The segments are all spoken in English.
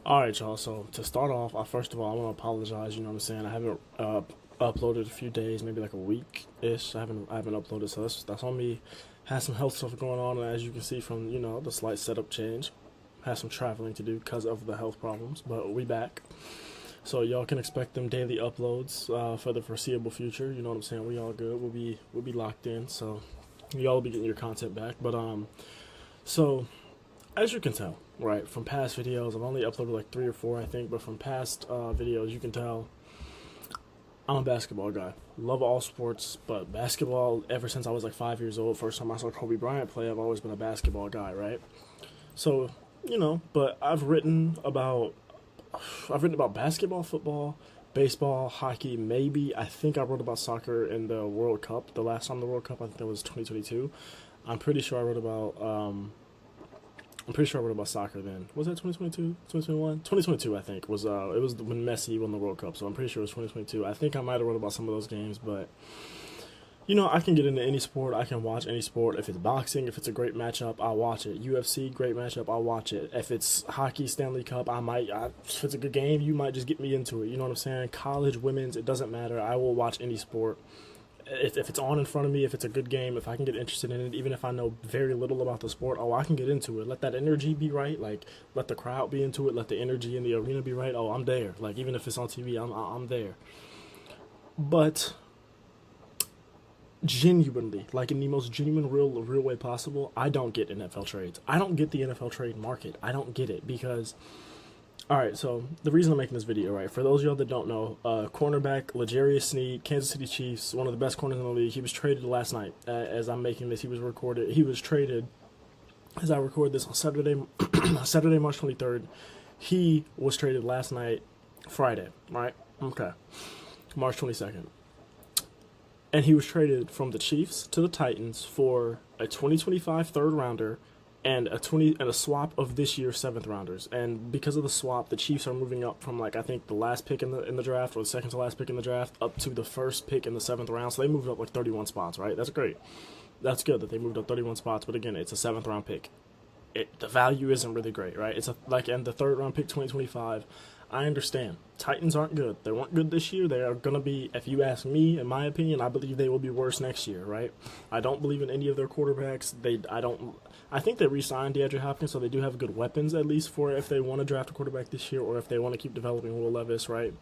All right, y'all. So to start off, first of all, I want to apologize. You know what I'm saying? I haven't uploaded a few days, maybe like a week ish. I haven't uploaded, so that's on me. Had some health stuff going on, and as you can see from the slight setup change, had some traveling to do because of the health problems. But we back, so y'all can expect them daily uploads for the foreseeable future. You know what I'm saying? We all good. We'll be locked in, so y'all will be getting your content back. But so as you can tell, right, from past videos, I've only uploaded like three or four, I think, but from past videos, you can tell I'm a basketball guy. Love all sports, but basketball, ever since I was like 5 years old, first time I saw Kobe Bryant play, I've always been a basketball guy, right? So, but I've written about basketball, football, baseball, hockey, maybe. I think I wrote about soccer in the World Cup. The last time the World Cup, I think that was 2022. I'm pretty sure I wrote about I'm pretty sure I wrote about soccer then. Was that 2022? 2021? 2022, I think, was it was when Messi won the World Cup, so I'm pretty sure it was 2022. I think I might have wrote about some of those games, but I can get into any sport. I can watch any sport. If it's boxing, if it's a great matchup, I'll watch it. UFC, great matchup, I'll watch it. If it's hockey, Stanley Cup, if it's a good game, you might just get me into it. You know what I'm saying? College, women's, it doesn't matter. I will watch any sport if it's on in front of me, if it's a good game, if I can get interested in it, even if I know very little about the sport, I can get into it. Let that energy be right, like let the crowd be into it, let the energy in the arena be right. I'm there. Like even if it's on TV, I'm there. But genuinely, like in the most genuine, real way possible, I don't get NFL trades. I don't get the NFL trade market. I don't get it because all right, so the reason I'm making this video, right, for those of y'all that don't know, cornerback L'Jarius Sneed, Kansas City Chiefs, one of the best corners in the league, he was traded last night. As I'm making this, he was traded, as I record this on Saturday, Saturday, March 23rd. He was traded last night, Friday, right? Okay, March 22nd. And he was traded from the Chiefs to the Titans for a 2025 third rounder and a swap of this year's seventh rounders. And because of the swap, the Chiefs are moving up from like I think the last pick in the draft or the second to last pick in the draft up to the first pick in the seventh round. So they moved up like 31 spots, right? That's great. That's good that they moved up 31 spots. But again, it's a seventh round pick. The value isn't really great, right? It's and the third round pick 2025. I understand. Titans aren't good. They weren't good this year. They are going to be, if you ask me, in my opinion, I believe they will be worse next year, right? I don't believe in any of their quarterbacks. I think they re-signed DeAndre Hopkins, so they do have good weapons, at least, for if they want to draft a quarterback this year or if they want to keep developing Will Levis, right?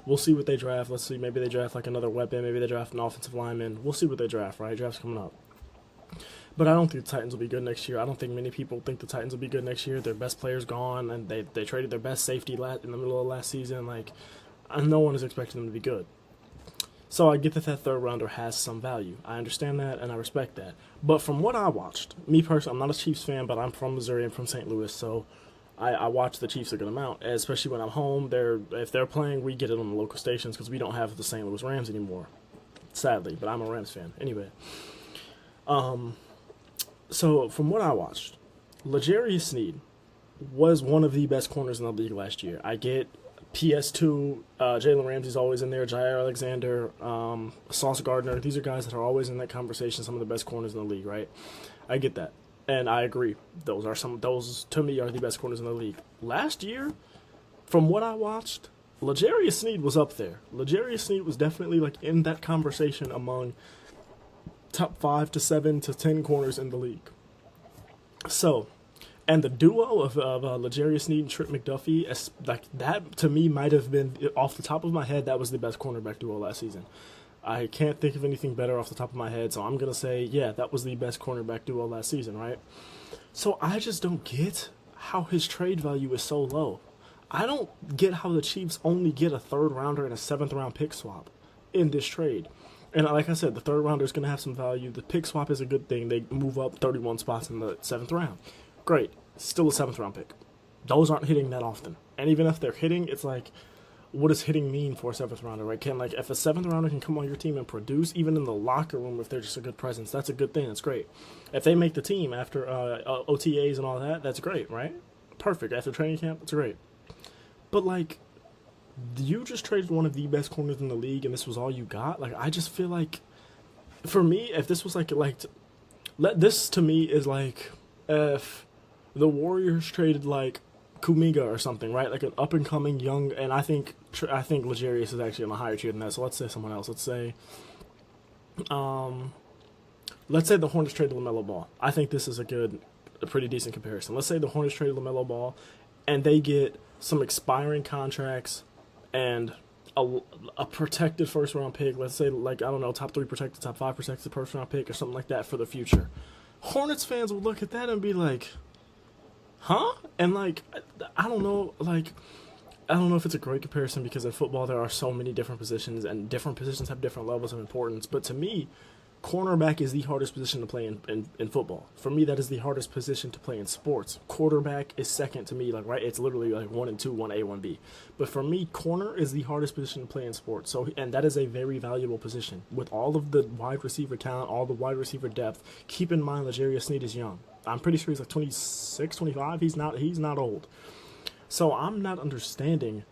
We'll see what they draft. Let's see. Maybe they draft like another weapon. Maybe they draft an offensive lineman. We'll see what they draft, right? Draft's coming up. But I don't think the Titans will be good next year. I don't think many people think the Titans will be good next year. Their best player's gone, and they traded their best safety in the middle of last season. Like, no one is expecting them to be good. So I get that third rounder has some value. I understand that, and I respect that. But from what I watched, me personally, I'm not a Chiefs fan, but I'm from Missouri and from St. Louis, so I watch the Chiefs a good amount, especially when I'm home. If they're playing, we get it on the local stations because we don't have the St. Louis Rams anymore, sadly. But I'm a Rams fan anyway. So from what I watched, L'Jarius Sneed was one of the best corners in the league last year. I get PS2, Jalen Ramsey's always in there, Jair Alexander, Sauce Gardner. These are guys that are always in that conversation, some of the best corners in the league, right? I get that. And I agree. Those to me are the best corners in the league. Last year, from what I watched, L'Jarius Sneed was up there. L'Jarius Sneed was definitely like in that conversation among top 5 to 7 to 10 corners in the league. So, and the duo of L'Jarius Sneed and Trent McDuffie, like that to me might have been, off the top of my head, that was the best cornerback duo last season. I can't think of anything better off the top of my head, so I'm going to say, yeah, that was the best cornerback duo last season, right? So I just don't get how his trade value is so low. I don't get how the Chiefs only get a third rounder and a seventh round pick swap in this trade. And like I said, the third rounder is going to have some value. The pick swap is a good thing. They move up 31 spots in the seventh round. Great. Still a seventh round pick. Those aren't hitting that often. And even if they're hitting, it's like, what does hitting mean for a seventh rounder, right? If a seventh rounder can come on your team and produce, even in the locker room, if they're just a good presence, that's a good thing. That's great. If they make the team after OTAs and all that, that's great, right? Perfect. After training camp, that's great. But like, you just traded one of the best corners in the league, and this was all you got. Like, I just feel like, for me, if this was this to me is like if the Warriors traded like Kuminga or something, right? Like an up and coming young, and I think L'Jarius is actually on a higher tier than that. So let's say someone else. Let's say the Hornets trade LaMelo Ball. I think this is a pretty decent comparison. Let's say the Hornets trade LaMelo Ball, and they get some expiring contracts and a protected first round pick. Let's say, like, I don't know, top 3 protected, top 5 protected first round pick or something like that for the future. Hornets fans would look at that and be like, huh? And like, I don't know, like, I don't know if it's a great comparison because in football there are so many different positions and different positions have different levels of importance. But to me, cornerback is the hardest position to play in football. For me, that is the hardest position to play in sports. Quarterback is second to me, like, right? It's literally like 1 and 2, 1A, 1B. But for me, corner is the hardest position to play in sports. So, and that is a very valuable position. With all of the wide receiver talent, all the wide receiver depth, keep in mind L'Jarius Sneed is young. I'm pretty sure he's like 26, 25. He's not old. So I'm not understanding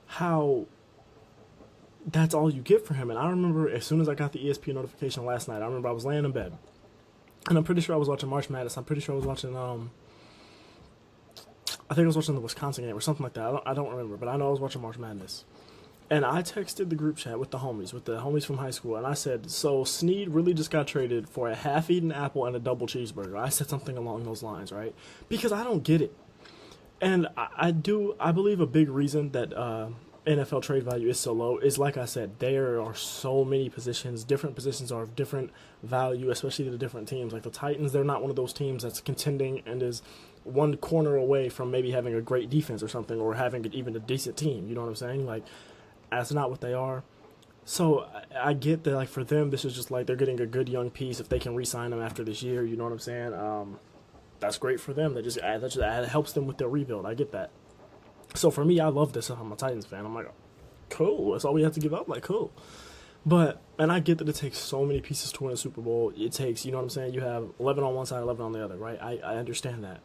how that's all you get for him. And I remember as soon as I got the ESPN notification last night, I remember I was laying in bed. And I'm pretty sure I was watching March Madness. I'm pretty sure I was watching, I think I was watching the Wisconsin game or something like that. I don't remember, but I know I was watching March Madness. And I texted the group chat with the homies from high school, and I said, so Sneed really just got traded for a half-eaten apple and a double cheeseburger. I said something along those lines, right? Because I don't get it. And I believe a big reason that NFL trade value is so low is, like I said, there are so many positions. Different positions are of different value, especially to the different teams. Like the Titans, they're not one of those teams that's contending and is one corner away from maybe having a great defense or something, or having even a decent team. You know what I'm saying? Like, that's not what they are. So I get that, like, for them, this is just like they're getting a good young piece. If they can re-sign them after this year, you know what I'm saying? That's great for them. That just helps them with their rebuild. I get that. So for me, I love this. I'm a Titans fan. I'm like, cool. That's all we have to give up. Like, cool. But, and I get that it takes so many pieces to win a Super Bowl. It takes, you know what I'm saying? You have 11 on one side, 11 on the other, right? I understand that.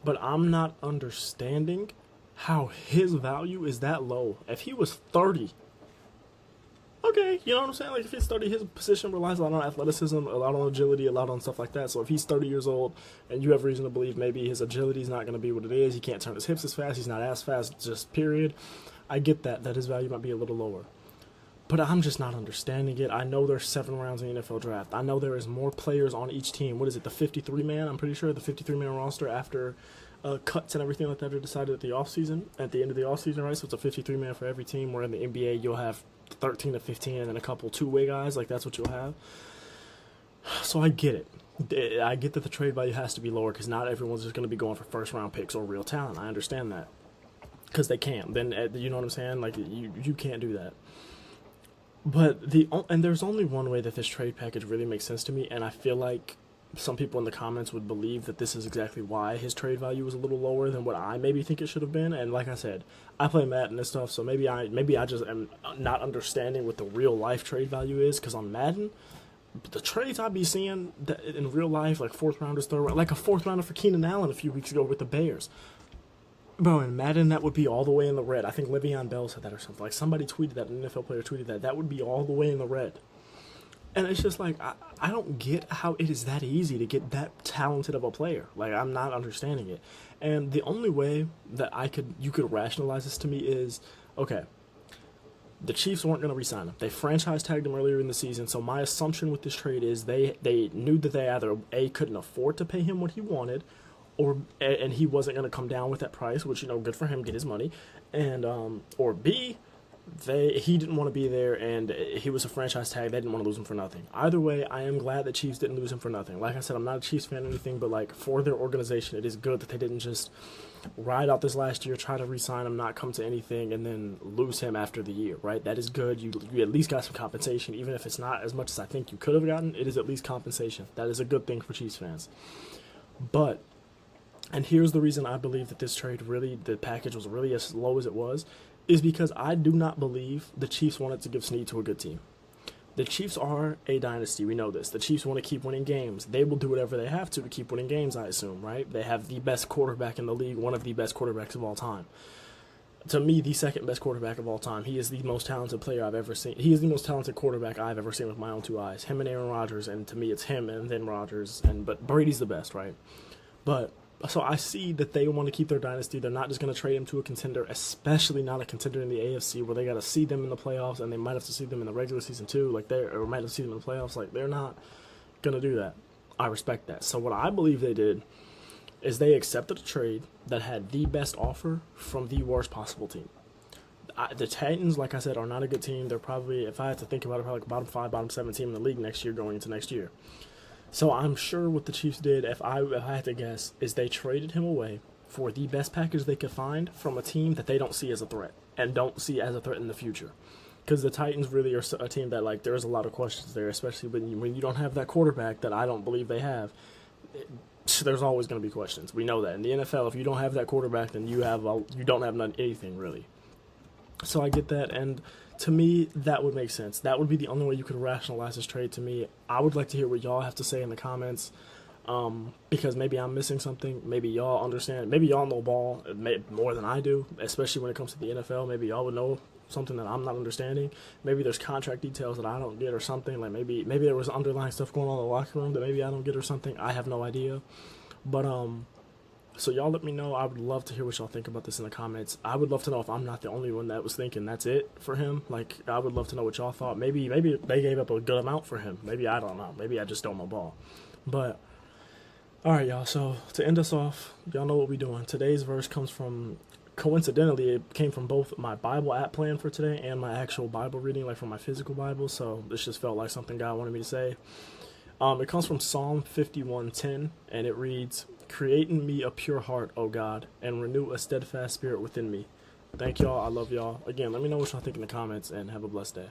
But I'm not understanding how his value is that low. If he was 30, okay, you know what I'm saying? Like, if he's 30, his position relies a lot on athleticism, a lot on agility, a lot on stuff like that. So if he's 30 years old and you have reason to believe maybe his agility is not going to be what it is, he can't turn his hips as fast, he's not as fast, just period. I get that his value might be a little lower. But I'm just not understanding it. I know there's 7 rounds in the NFL draft. I know there is more players on each team. What is it, the 53-man? I'm pretty sure the 53-man roster after cuts and everything like that are decided at the offseason, at the end of the offseason, right? So it's a 53-man for every team, where in the NBA you'll have 13 to 15 and then a couple two-way guys. Like, that's what you'll have. So I get it. I get that the trade value has to be lower because not everyone's just going to be going for first-round picks or real talent. I understand that. Because they can't. Then, you know what I'm saying? Like, you can't do that. But there's only one way that this trade package really makes sense to me, and I feel like some people in the comments would believe that this is exactly why his trade value was a little lower than what I maybe think it should have been. And like I said, I play Madden and stuff, so maybe I just am not understanding what the real life trade value is, because on Madden, the trades I be seeing in real life, like 4th rounders, 3rd round, like a 4th rounder for Keenan Allen a few weeks ago with the Bears. Bro, in Madden, that would be all the way in the red. I think Le'Veon Bell said that or something. Like, somebody tweeted that, an NFL player tweeted that. That would be all the way in the red. And it's just like, I don't get how it is that easy to get that talented of a player. Like, I'm not understanding it. And the only way that you could rationalize this to me is, okay, the Chiefs weren't going to re-sign him. They franchise tagged him earlier in the season, so my assumption with this trade is they knew that they either, A, couldn't afford to pay him what he wanted, and he wasn't going to come down with that price, which, you know, good for him, get his money, and or B, he didn't want to be there, and he was a franchise tag. They didn't want to lose him for nothing. Either way, I am glad that Chiefs didn't lose him for nothing. Like I said, I'm not a Chiefs fan or anything, but like, for their organization, it is good that they didn't just ride out this last year, try to re-sign him, not come to anything, and then lose him after the year, right? That is good. You at least got some compensation, even if it's not as much as I think you could have gotten. It is at least compensation. That is a good thing for Chiefs fans. But, and here's the reason I believe that this trade really, the package was really as low as it was, is because I do not believe the Chiefs wanted to give Snead to a good team. The Chiefs are a dynasty. We know this. The Chiefs want to keep winning games. They will do whatever they have to keep winning games, I assume, right? They have the best quarterback in the league, one of the best quarterbacks of all time. To me, the second best quarterback of all time. He is the most talented player I've ever seen. He is the most talented quarterback I've ever seen with my own 2 eyes. Him and Aaron Rodgers, and to me it's him and then Rodgers, but Brady's the best, right? But So I see that they want to keep their dynasty. They're not just going to trade him to a contender, especially not a contender in the AFC where they got to see them in the playoffs and they might have to see them in the regular season too. Or might have to see them in the playoffs. Like, they're not going to do that. I respect that. So what I believe they did is they accepted a trade that had the best offer from the worst possible team. The Titans, like I said, are not a good team. They're probably, if I had to think about it, probably like bottom 5, bottom 7 team in the league next year going into next year. So I'm sure what the Chiefs did, if I had to guess, is they traded him away for the best package they could find from a team that they don't see as a threat and don't see as a threat in the future. Because the Titans really are a team that, like, there's a lot of questions there, especially when you don't have that quarterback that I don't believe they have. There's always going to be questions. We know that. In the NFL, if you don't have that quarterback, then you don't have anything, really. So I get that, and to me, that would make sense. That would be the only way you could rationalize this trade to me. I would like to hear what y'all have to say in the comments, because maybe I'm missing something. Maybe y'all understand. Maybe y'all know ball more than I do, especially when it comes to the NFL. Maybe y'all would know something that I'm not understanding. Maybe there's contract details that I don't get or something. Like maybe there was underlying stuff going on in the locker room that maybe I don't get or something. I have no idea. But so y'all let me know. I would love to hear what y'all think about this in the comments. I would love to know if I'm not the only one that was thinking that's it for him. Like, I would love to know what y'all thought. Maybe they gave up a good amount for him. Maybe I don't know. Maybe I just don't know ball. But all right, y'all. So to end us off, y'all know what we're doing. Today's verse comes from, coincidentally, it came from both my Bible app plan for today and my actual Bible reading, like from my physical Bible. So this just felt like something God wanted me to say. It comes from Psalm 51:10, and it reads, "Create in me a pure heart, O God, and renew a steadfast spirit within me." Thank y'all. I love y'all. Again, let me know what y'all think in the comments, and have a blessed day.